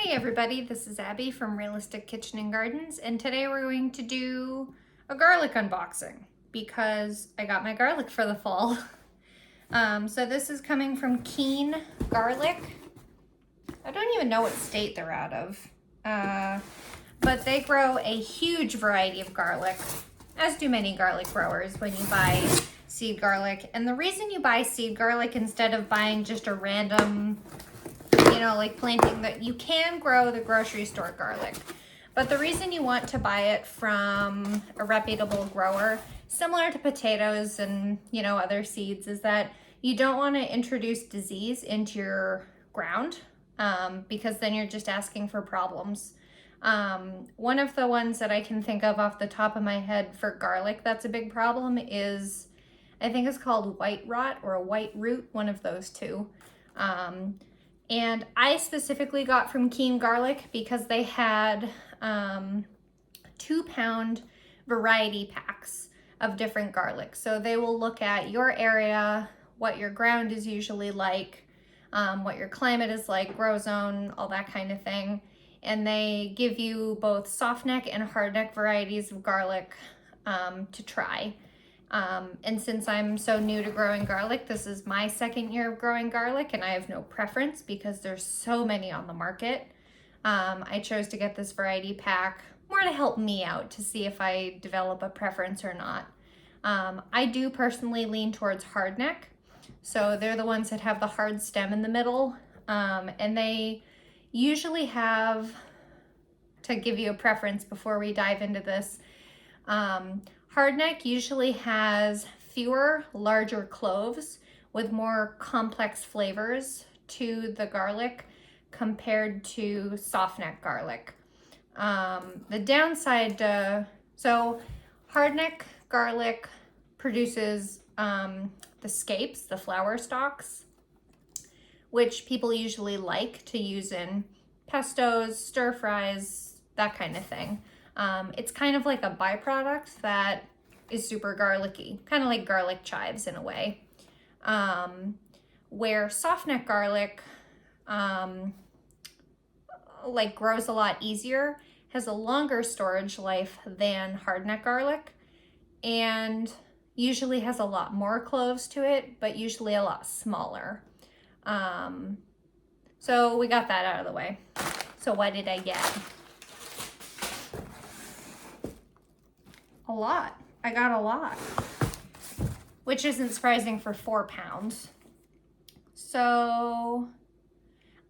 Hey everybody, this is Abby from Realistic Kitchen and Gardens, and today we're going to do a garlic unboxing because I got my garlic for the fall. So this is coming from Keene garlic. I don't even know what state they're out of, but they grow a huge variety of garlic, as do many garlic growers when you buy seed garlic. And the reason you buy seed garlic instead of buying just a random like planting, that you can grow the grocery store garlic. But the reason you want to buy it from a reputable grower, similar to potatoes and, other seeds, is that you don't want to introduce disease into your ground because then you're just asking for problems. One of the ones that I can think of off the top of my head for garlic that's a big problem is, I think it's called white rot or a white root, one of those two. And I specifically got from Keene garlic because they had 2-pound variety packs of different garlic. So they will look at your area, what your ground is usually like, what your climate is like, grow zone, all that kind of thing. And they give you both soft neck and hard neck varieties of garlic to try. And since I'm so new to growing garlic, this is my second year of growing garlic and I have no preference because there's so many on the market. I chose to get this variety pack more to help me out to see if I develop a preference or not. I do personally lean towards hard neck. So they're the ones that have the hard stem in the middle. And they usually have, to give you a preference before we dive into this, hardneck usually has fewer, larger cloves with more complex flavors to the garlic compared to softneck garlic. The downside, so hardneck garlic produces the scapes, the flower stalks, which people usually like to use in pestos, stir fries, that kind of thing. It's kind of like a byproduct that is super garlicky, kind of like garlic chives in a way. Where softneck garlic grows a lot easier, has a longer storage life than hardneck garlic, and usually has a lot more cloves to it, but usually a lot smaller. So we got that out of the way. So what did I get? A lot. I got a lot, which isn't surprising for 4 pounds. So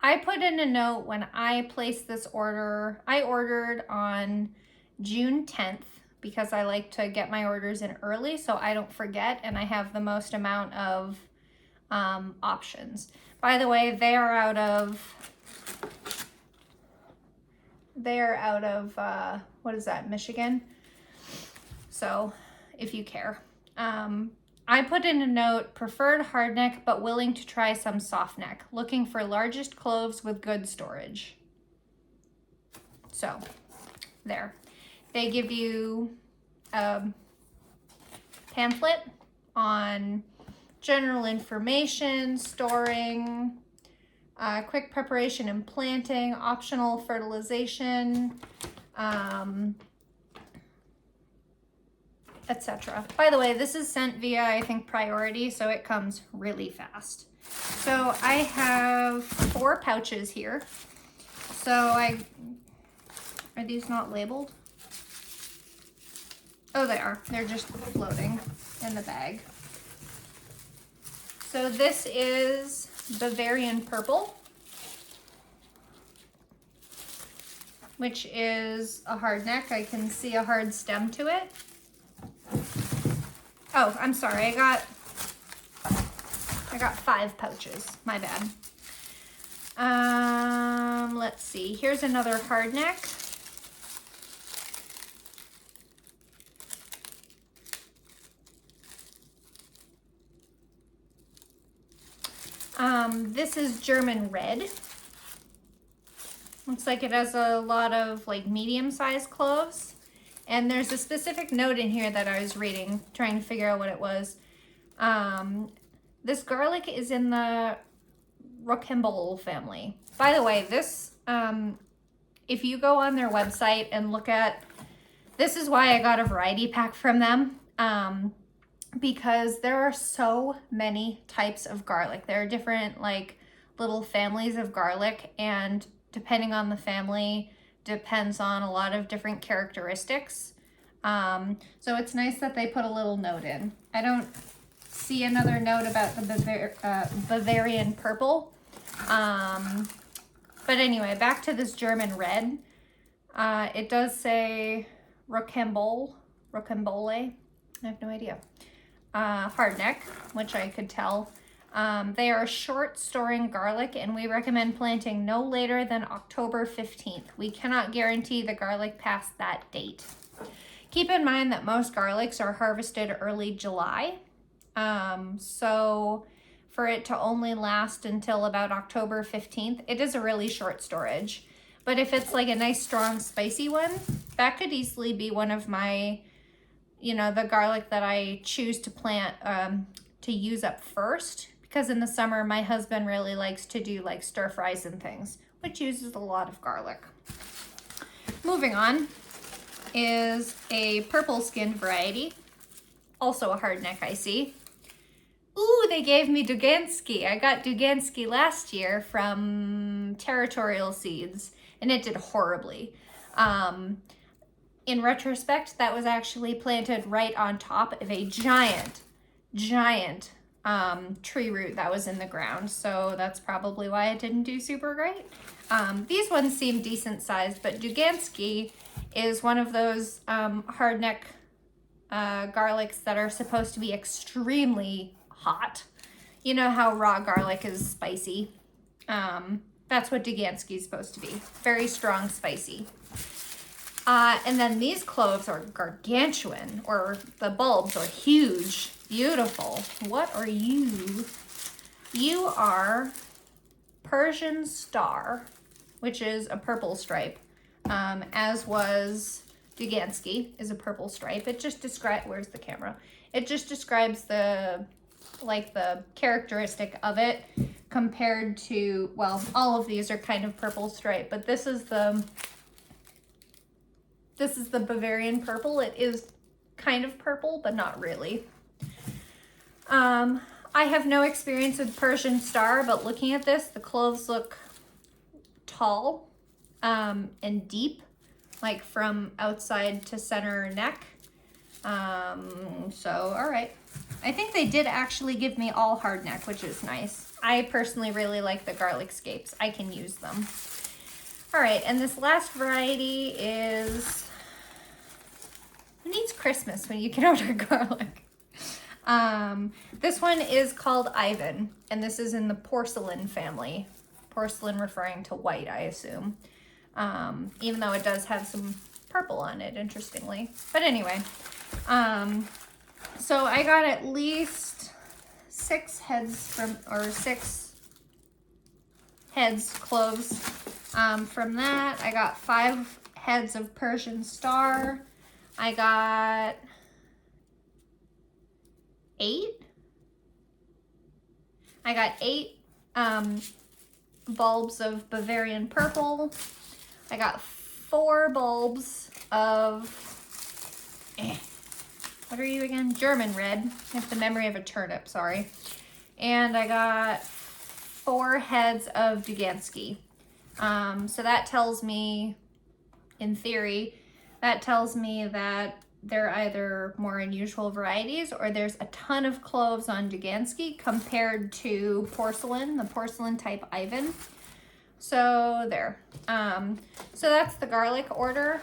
I put in a note when I placed this order. I ordered on June 10th because I like to get my orders in early so I don't forget and I have the most amount of options. By the way, they are out of what is that, Michigan? So if you care. I put in a note, preferred hardneck, but willing to try some softneck. Looking for largest cloves with good storage. So there. They give you a pamphlet on general information, storing, quick preparation and planting, optional fertilization, etc. By the way, this is sent via, I think, priority, so it comes really fast. So I have 4 pouches here. So are these not labeled? Oh, they are. They're just floating in the bag. So this is Bavarian Purple, which is a hard neck. I can see a hard stem to it. Oh, I'm sorry, I got 5 pouches, my bad. Let's see, here's another hard neck. This is German red. Looks like it has a lot of medium-sized cloves. And there's a specific note in here that I was reading, trying to figure out what it was. This garlic is in the Rocambole family. By the way, this if you go on their website and look at, this is why I got a variety pack from them, because there are so many types of garlic. There are different like little families of garlic, and depending on the family, depends on a lot of different characteristics. So it's nice that they put a little note in. I don't see another note about the Bavarian purple. But anyway, back to this German red. It does say Rocambole. I have no idea. Hardneck, which I could tell. They are short storing garlic, and we recommend planting no later than October 15th. We cannot guarantee the garlic past that date. Keep in mind that most garlics are harvested early July. So for it to only last until about October 15th, it is a really short storage. But if it's like a nice, strong, spicy one, that could easily be one of my, the garlic that I choose to plant, to use up first. Because in the summer, my husband really likes to do like stir fries and things, which uses a lot of garlic. Moving on is a purple skinned variety. Also a hardneck, I see. Ooh, they gave me Dugansky. I got Dugansky last year from Territorial Seeds, and it did horribly. In retrospect, that was actually planted right on top of a giant tree root that was in the ground, so that's probably why it didn't do super great. These ones seem decent sized, but Dugansky is one of those hardneck garlics that are supposed to be extremely hot. You know how raw garlic is spicy. That's what Dugansky is supposed to be. Very strong, spicy. And then these cloves are gargantuan, or the bulbs are huge, beautiful. What are you? You are Persian Star, which is a purple stripe, as was Dugansky is a purple stripe. It just describes, where's the camera? It just describes the characteristic of it compared to, well, all of these are kind of purple stripe, but this is the Bavarian purple. It is kind of purple, but not really. I have no experience with Persian Star, but looking at this, the cloves look tall, and deep, like from outside to center neck. So, all right. I think they did actually give me all hardneck, which is nice. I personally really like the garlic scapes. I can use them. All right, and this last variety is, who needs Christmas when you can order garlic? This one is called Ivan, and this is in the porcelain family. Porcelain referring to white, I assume. Even though it does have some purple on it, interestingly. But anyway, so I got at least 6 heads cloves. From that, I got 5 heads of Persian Star. I got 8. I got 8 bulbs of Bavarian purple. I got 4 bulbs of, what are you again? German red. I have the memory of a turnip, sorry. And I got 4 heads of Dugansky. So that tells me, in theory, that tells me that they're either more unusual varieties or there's a ton of cloves on Dugansky compared to porcelain, the porcelain type Ivan. So there. So that's the garlic order.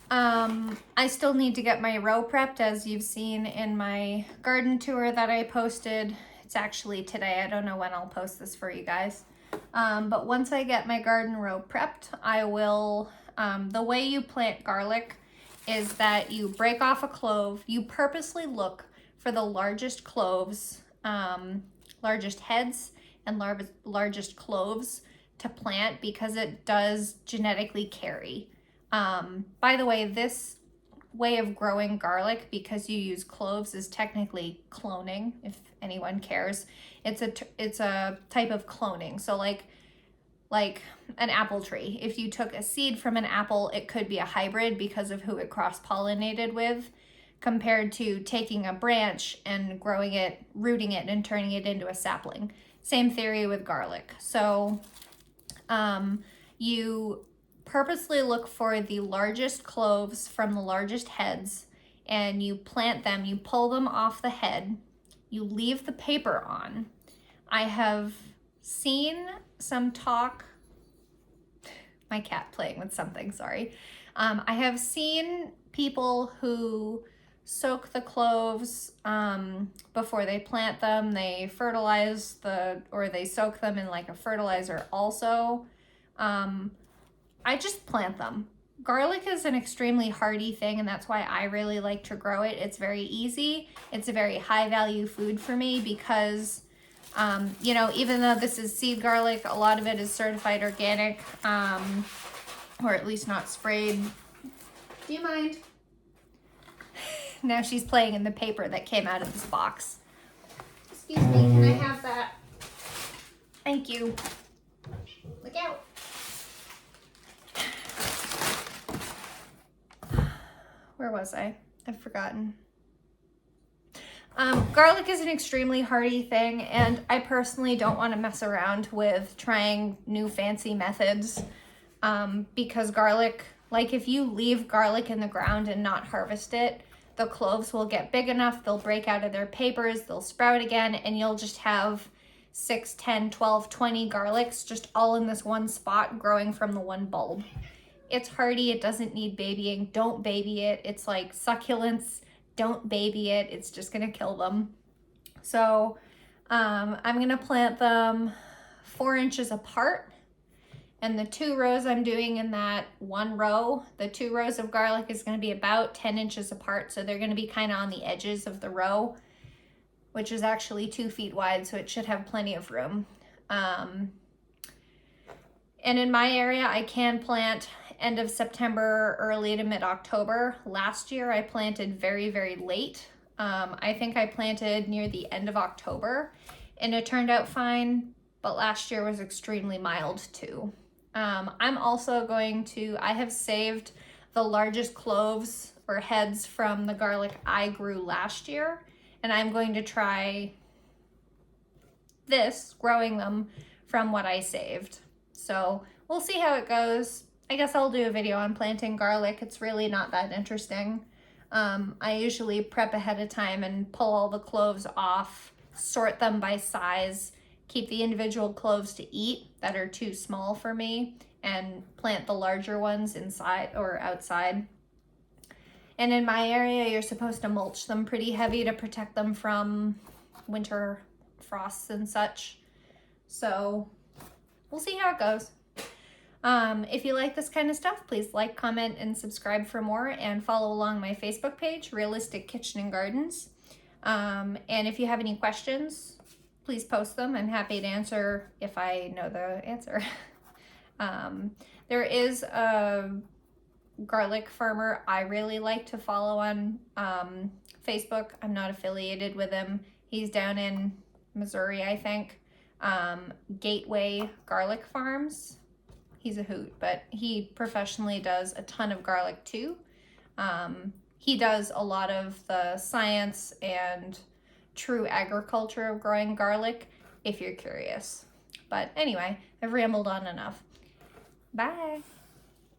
I still need to get my row prepped, as you've seen in my garden tour that I posted. It's actually today. I don't know when I'll post this for you guys. But once I get my garden row prepped, I will, the way you plant garlic is that you break off a clove. You purposely look for the largest cloves, largest heads and largest cloves to plant, because it does genetically carry. By the way, this way of growing garlic, because you use cloves, is technically cloning, if anyone cares. It's a type of cloning. So like like an apple tree. If you took a seed from an apple, it could be a hybrid because of who it cross-pollinated with, compared to taking a branch and growing it, rooting it, and turning it into a sapling. Same theory with garlic. So you purposely look for the largest cloves from the largest heads, and you plant them, you pull them off the head, you leave the paper on. I have seen some talk, my cat playing with something, sorry. I have seen people who soak the cloves before they plant them. They fertilize or they soak them in like a fertilizer also. I just plant them. Garlic is an extremely hardy thing, and that's why I really like to grow it. It's very easy. It's a very high value food for me because, you know, even though this is seed garlic, a lot of it is certified organic, or at least not sprayed. Do you mind? Now she's playing in the paper that came out of this box. Excuse me, can I have that? Thank you. Look out. Where was I? I've forgotten. Garlic is an extremely hardy thing, and I personally don't want to mess around with trying new fancy methods, because garlic, like if you leave garlic in the ground and not harvest it, the cloves will get big enough, they'll break out of their papers, they'll sprout again, and you'll just have 6, 10, 12, 20 garlics just all in this one spot growing from the one bulb. It's hardy, it doesn't need babying, don't baby it. It's like succulents, don't baby it, it's just gonna kill them. So I'm gonna plant them 4 inches apart. And the 2 rows I'm doing in that one row, the 2 rows of garlic is going to be about 10 inches apart. So they're going to be kind of on the edges of the row, which is actually 2 feet wide. So it should have plenty of room. And in my area, I can plant end of September, early to mid-October. Last year, I planted very, very late. I think I planted near the end of October and it turned out fine. But last year was extremely mild too. I'm also I have saved the largest cloves or heads from the garlic I grew last year, and I'm going to try growing them from what I saved. So we'll see how it goes. I guess I'll do a video on planting garlic. It's really not that interesting. I usually prep ahead of time and pull all the cloves off, sort them by size, keep the individual cloves to eat that are too small for me, and plant the larger ones inside or outside. And in my area, you're supposed to mulch them pretty heavy to protect them from winter frosts and such. So we'll see how it goes. If you like this kind of stuff, please like, comment, and subscribe for more, and follow along my Facebook page, Realistic Kitchen and Gardens. And if you have any questions, please post them. I'm happy to answer if I know the answer. There is a garlic farmer I really like to follow on Facebook. I'm not affiliated with him. He's down in Missouri, I think. Gateway Garlic Farms. He's a hoot, but he professionally does a ton of garlic too. He does a lot of the science and true agriculture of growing garlic, if you're curious. But anyway, I've rambled on enough. Bye.